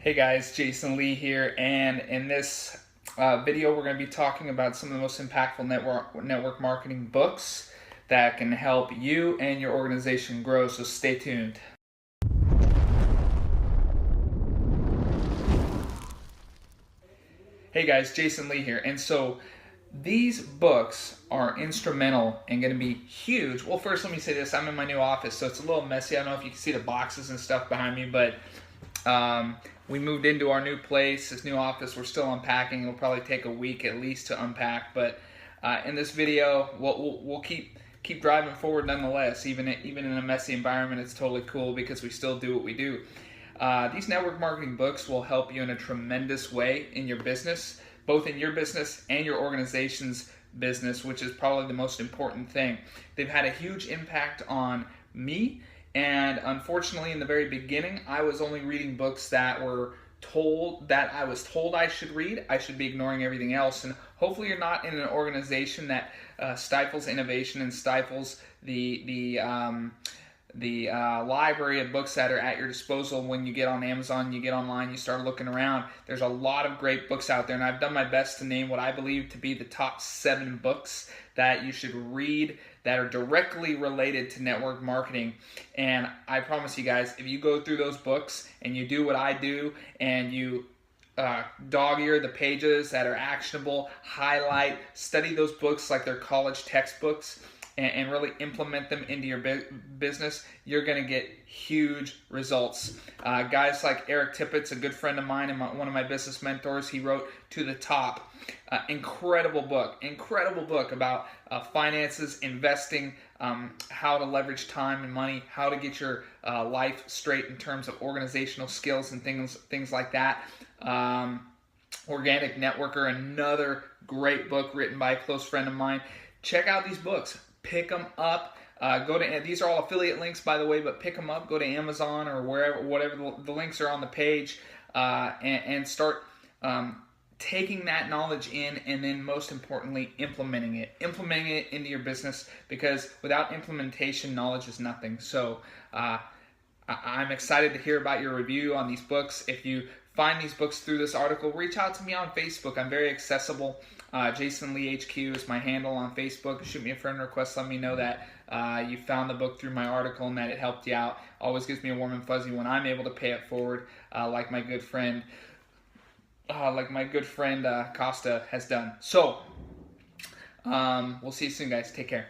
Hey guys, Jason Lee here, and in this video we're going to be talking about some of the most impactful network marketing books that can help you and your organization grow, so stay tuned. Hey guys, Jason Lee here, and so these books are instrumental and going to be huge. Well, first let me say this, I'm in my new office, so it's a little messy. I don't know if you can see the boxes and stuff behind me, but we moved into our new place, this new office. We're still unpacking. It'll probably take a week at least to unpack, but in this video, we'll keep driving forward nonetheless. Even in a messy environment, it's totally cool because we still do what we do. These network marketing books will help you in a tremendous way in your business, both in your business and your organization's business, which is probably the most important thing. They've had a huge impact on me. And unfortunately, in the very beginning, I was only reading books that I was told I should read. I should be ignoring everything else. And hopefully you're not in an organization that stifles innovation and stifles the library of books that are at your disposal. When you get on Amazon, you get online, you start looking around, there's a lot of great books out there, and I've done my best to name what I believe to be the top 7 books that you should read that are directly related to network marketing. And I promise you guys, if you go through those books and you do what I do and you dog-ear the pages that are actionable, highlight, study those books like they're college textbooks, and really implement them into your business, you're going to get huge results. Guys like Eric Tippett's a good friend of mine and one of my business mentors. He wrote To the Top. Incredible book about finances, investing, how to leverage time and money, how to get your life straight in terms of organizational skills and things like that. Organic Networker, another great book written by a close friend of mine. Check out these books. Pick them up. These are all affiliate links, by the way, but pick them up. Go to Amazon or whatever the links are on the page, and start taking that knowledge in, and then most importantly, implementing it into your business, because without implementation, knowledge is nothing. So I'm excited to hear about your review on these books. If you find these books through this article, reach out to me on Facebook. I'm very accessible. Jason Lee HQ is my handle on Facebook. Shoot me a friend request. Let me know that you found the book through my article and that it helped you out. Always gives me a warm and fuzzy when I'm able to pay it forward, like my good friend Kosta has done. So we'll see you soon, guys. Take care.